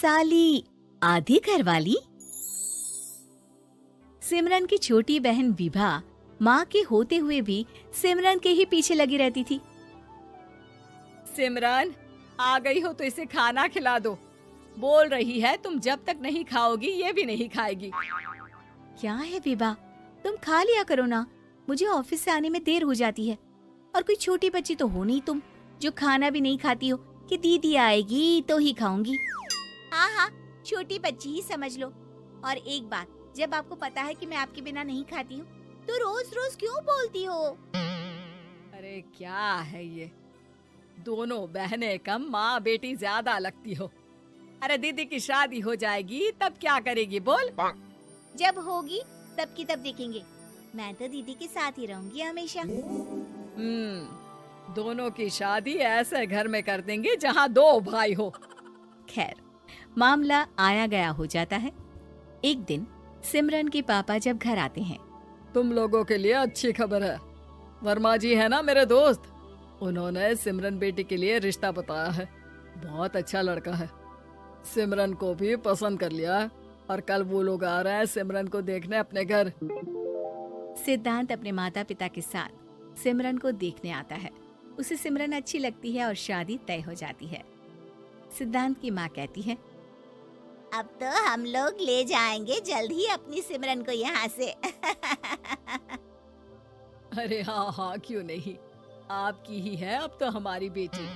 साली आधी घरवाली। सिमरन की छोटी बहन विभा माँ के होते हुए भी सिमरन के ही पीछे लगी रहती थी। सिमरन, आ गई हो तो इसे खाना खिला दो। बोल रही है तुम जब तक नहीं खाओगी ये भी नहीं खाएगी। क्या है विभा, तुम खा लिया करो ना, मुझे ऑफिस से आने में देर हो जाती है। और कोई छोटी बच्ची तो हो नहीं तुम जो खाना भी नहीं खाती हो कि दीदी आएगी तो ही खाऊंगी। हाँ हाँ, छोटी बच्ची ही समझ लो। और एक बात, जब आपको पता है कि मैं आपके बिना नहीं खाती हूँ तो रोज रोज क्यों बोलती हो? अरे क्या है ये, दोनों बहनें कम माँ बेटी ज्यादा लगती हो। अरे दीदी की शादी हो जाएगी तब क्या करेगी बोल? जब होगी तब की तब देखेंगे। मैं तो दीदी के साथ ही रहूंगी हमेशा। दोनों की शादी ऐसे घर में कर देंगे जहाँ दो भाई हो। खैर, मामला आया गया हो जाता है। एक दिन सिमरन के पापा जब घर आते हैं, तुम लोगों के लिए अच्छी खबर है। वर्मा जी है ना मेरे दोस्त, उन्होंने सिमरन बेटी के लिए रिश्ता बताया है। बहुत अच्छा लड़का है, सिमरन को भी पसंद कर लिया है और कल वो लोग आ रहे हैं सिमरन को देखने अपने घर। सिद्धांत अपने माता पिता के साथ सिमरन को देखने आता है। उसे सिमरन अच्छी लगती है और शादी तय हो जाती है। सिद्धांत की माँ कहती है, अब तो हम लोग ले जाएंगे जल्द ही अपनी सिमरन को यहाँ से। अरे हाँ, क्यों नहीं, आपकी ही है अब तो हमारी बेटी।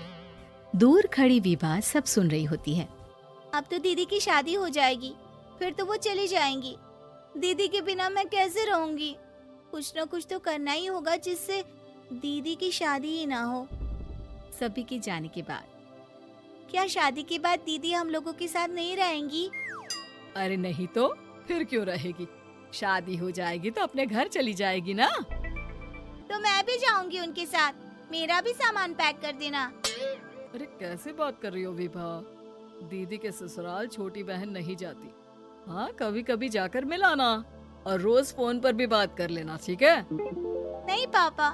दूर खड़ी विभा सब सुन रही होती है। अब तो दीदी की शादी हो जाएगी, फिर तो वो चली जाएंगी। दीदी के बिना मैं कैसे रहूंगी? कुछ न कुछ तो करना ही होगा जिससे दीदी की शादी ही ना हो। सभी के जाने के बाद क्या शादी के बाद दीदी हम लोगों के साथ नहीं रहेंगी? अरे नहीं तो फिर क्यों रहेगी, शादी हो जाएगी तो अपने घर चली जाएगी ना। तो मैं भी जाऊंगी उनके साथ, मेरा भी सामान पैक कर देना। अरे कैसे बात कर रही हो विभा, दीदी के ससुराल छोटी बहन नहीं जाती। हाँ, कभी कभी जाकर मिलाना और रोज फोन पर भी बात कर लेना, ठीक है? नहीं पापा,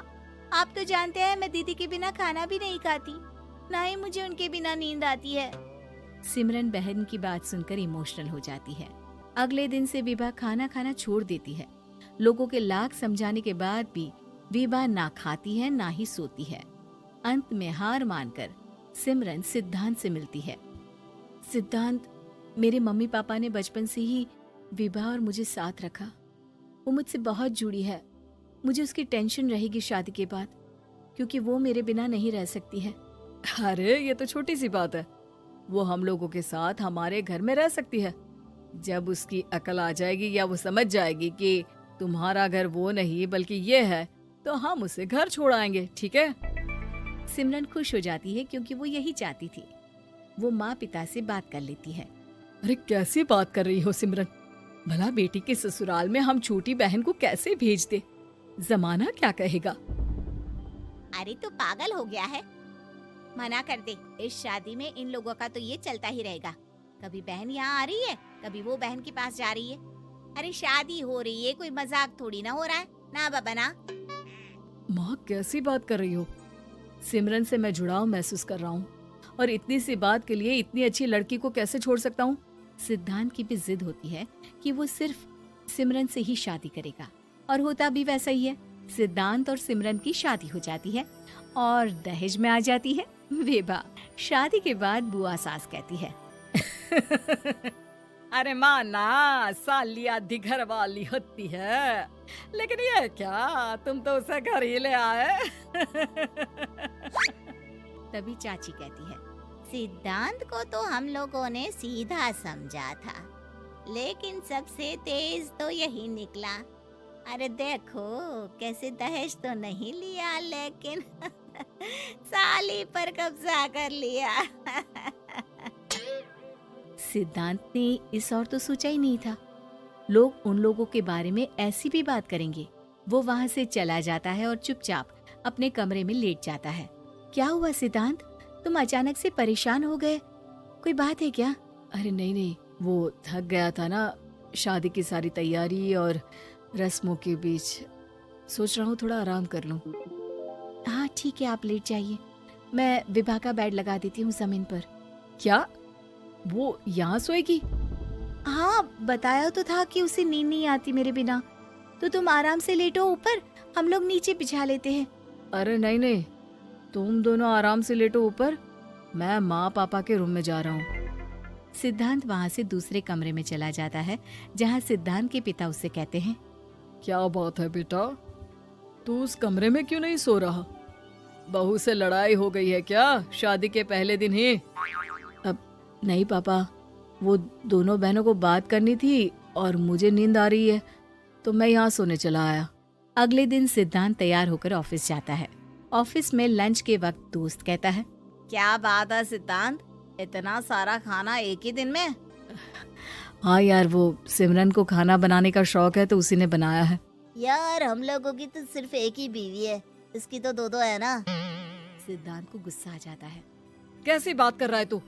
आप तो जानते हैं मैं दीदी के बिना खाना भी नहीं खाती, ना ही मुझे उनके बिना नींद आती है। सिमरन बहन की बात सुनकर इमोशनल हो जाती है। अगले दिन से विभा खाना खाना छोड़ देती है। लोगों के लाख समझाने के बाद भी विभा ना खाती है ना ही सोती है। अंत में हार मानकर सिमरन सिद्धांत से मिलती है। सिद्धांत, मेरे मम्मी पापा ने बचपन से ही विभा और मुझे साथ रखा। वो मुझसे बहुत जुड़ी है। मुझे उसकी टेंशन रहेगी शादी के बाद, क्योंकि वो मेरे बिना नहीं रह सकती है। अरे ये तो छोटी सी बात है, वो हम लोगों के साथ हमारे घर में रह सकती है। जब उसकी अकल आ जाएगी या वो समझ जाएगी कि तुम्हारा घर वो नहीं बल्कि ये है, तो हम उसे घर छोड़ आएंगे, ठीक है? सिमरन खुश हो जाती है क्योंकि वो यही चाहती थी। वो माँ पिता से बात कर लेती है। अरे कैसी बात कर रही हो सिमरन, भला बेटी के ससुराल में हम छोटी बहन को कैसे भेज दे? जमाना क्या कहेगा? अरे तो पागल हो गया है, मना कर दे। इस शादी में इन लोगों का तो ये चलता ही रहेगा। कभी बहन यहाँ आ रही है, कभी वो बहन के पास जा रही है। अरे शादी हो रही है, कोई मजाक थोड़ी ना हो रहा है ना बाबा ना। माँ कैसी बात कर रही हो? सिमरन से मैं जुड़ाव महसूस कर रहा हूँ और इतनी सी बात के लिए इतनी अच्छी लड़की को कैसे छोड़ सकता हूँ? सिद्धांत की भी जिद होती है कि वो सिर्फ सिमरन से ही शादी करेगा, और होता भी वैसा ही है। सिद्धांत और सिमरन की शादी हो जाती है और दहेज में आ जाती है विभा। शादी के बाद बुआ सास कहती है, अरे माँ ना, साली आधी घर वाली होती है, लेकिन ये क्या, तुम तो उसे घर ही ले आए। तभी चाची कहती है, सिद्धांत को तो हम लोगों ने सीधा समझा था, लेकिन सबसे तेज तो यही निकला। अरे देखो कैसे दहेज तो नहीं लिया, लेकिन साली पर कब्जा कर लिया। सिद्धांत ने इस और तो सोचा ही नहीं था। लोग उन लोगों के बारे में ऐसी भी बात करेंगे। वो वहाँ से चला जाता है और चुपचाप अपने कमरे में लेट जाता है। क्या हुआ सिद्धांत, तुम अचानक से परेशान हो गए, कोई बात है क्या? अरे नहीं, वो थक गया था ना, शादी की सारी तैयारी और रस्मों के बीच, सोच रहा हूँ थोड़ा आराम कर लूँ। हाँ ठीक है, आप लेट जाइए, मैं विभा का बेड लगा देती हूँ जमीन पर। क्या? वो यहाँ सोएगी? हाँ, बताया तो था कि उसे नींद नहीं आती मेरे बिना। तो तुम आराम से लेटो ऊपर, हम लोग नीचे बिछा लेते हैं। अरे नहीं नहीं, तुम दोनों आराम से लेटो ऊपर, मैं माँ पापा के रूम में जा रहा हूँ। सिद्धांत वहाँ से दूसरे कमरे में चला जाता है, जहाँ सिद्धांत के पिता उससे कहते हैं, क्या बात है बेटा, तू उस कमरे में क्यों नहीं सो रहा? बहू से लड़ाई हो गई है क्या शादी के पहले दिन ही? अब नहीं पापा, वो दोनों बहनों को बात करनी थी और मुझे नींद आ रही है तो मैं यहाँ सोने चला आया। अगले दिन सिद्धांत तैयार होकर ऑफिस जाता है। ऑफिस में लंच के वक्त दोस्त कहता है, क्या बात है सिद्धांत, इतना सारा खाना एक ही दिन में? हाँ यार, वो सिमरन को खाना बनाने का शौक है तो उसी ने बनाया है। यार हम लोगों की तो सिर्फ एक ही बीवी है, इसकी तो दो है ना। सिद्धांत को गुस्सा आ जाता है। कैसी बात कर रहा है तू?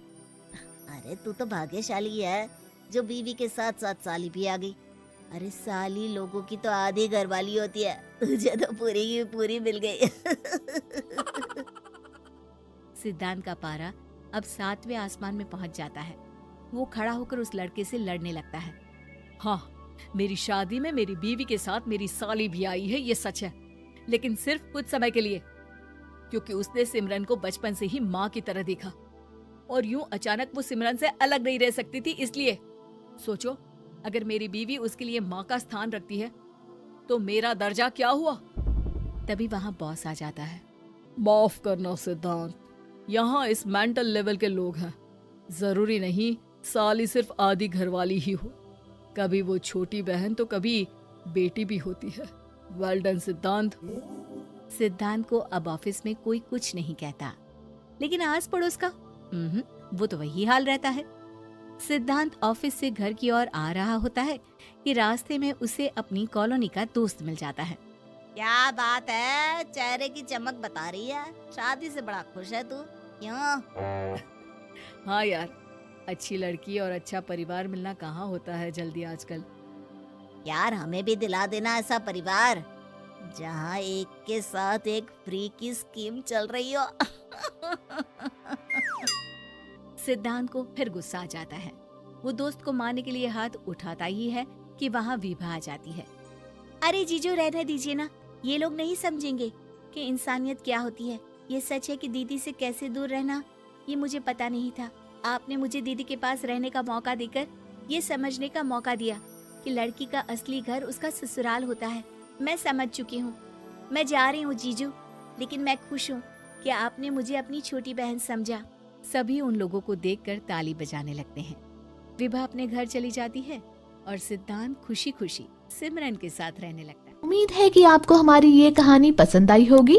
अरे तू तो भाग्यशाली है जो बीवी के साथ साथ साली भी आ गई। अरे साली लोगों की तो आधी घरवाली होती है, तुझे तो पूरी की पूरी मिल गई। सिद्धांत का पारा अब 7वें आसमान में पहुंच जाता है। वो खड़ा होकर उस लड़के से लड़ने लगता है। हाँ, मेरी शादी में मेरी बीवी के साथ मेरी साली भी आई है, ये सच है, लेकिन सिर्फ कुछ समय के लिए, क्योंकि उसने सिमरन को बचपन से ही माँ की तरह देखा और यूं अचानक वो सिमरन से अलग नहीं रह सकती थी। इसलिए सोचो, अगर मेरी बीवी उसके लिए माँ का स्थान रखती है तो मेरा दर्जा क्या हुआ? तभी वहाँ बॉस आ जाता है। माफ करना सिद्धांत, यहाँ इस मेंटल लेवल के लोग हैं, जरूरी नहीं साली सिर्फ आधी घरवाली ही हो, कभी वो छोटी बहन तो कभी बेटी भी होती है। वेल डन सिद्धांत। सिद्धांत को अब ऑफिस में कोई कुछ नहीं कहता, लेकिन आस पड़ोस का वो तो वही हाल रहता है। सिद्धांत ऑफिस से घर की ओर आ रहा होता है कि रास्ते में उसे अपनी कॉलोनी का दोस्त मिल जाता है। क्या बात है, चेहरे की चमक बता रही है, शादी से बड़ा खुश है तू, क्यों? हाँ यार, अच्छी लड़की और अच्छा परिवार मिलना कहाँ होता है जल्दी आजकल। यार हमें भी दिला देना ऐसा परिवार जहाँ एक के साथ एक फ्री की स्कीम चल रही हो। सिद्धांत को फिर गुस्सा आ जाता है। वो दोस्त को मारने के लिए हाथ उठाता ही है कि वहाँ विभा आ जाती है। अरे जीजू, रहने दीजिए ना, ये लोग नहीं समझेंगे कि इंसानियत क्या होती है। ये सच है कि दीदी से कैसे दूर रहना, ये मुझे पता नहीं था। आपने मुझे दीदी के पास रहने का मौका देकर ये समझने का मौका दिया कि लड़की का असली घर उसका ससुराल होता है। मैं समझ चुकी हूँ, मैं जा रही हूँ जीजू, लेकिन मैं खुश हूँ कि आपने मुझे अपनी छोटी बहन समझा। सभी उन लोगों को देखकर ताली बजाने लगते हैं। विभा अपने घर चली जाती है और सिद्धांत खुशी खुशी सिमरन के साथ रहने लगता है। उम्मीद है कि आपको हमारी ये कहानी पसंद आई होगी।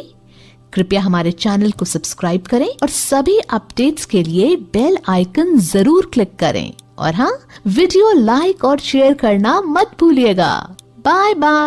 कृपया हमारे चैनल को सब्सक्राइब करें और सभी अपडेट्स के लिए बेल आइकन जरूर क्लिक करें। और हाँ, वीडियो लाइक और शेयर करना मत भूलिएगा। Bye bye.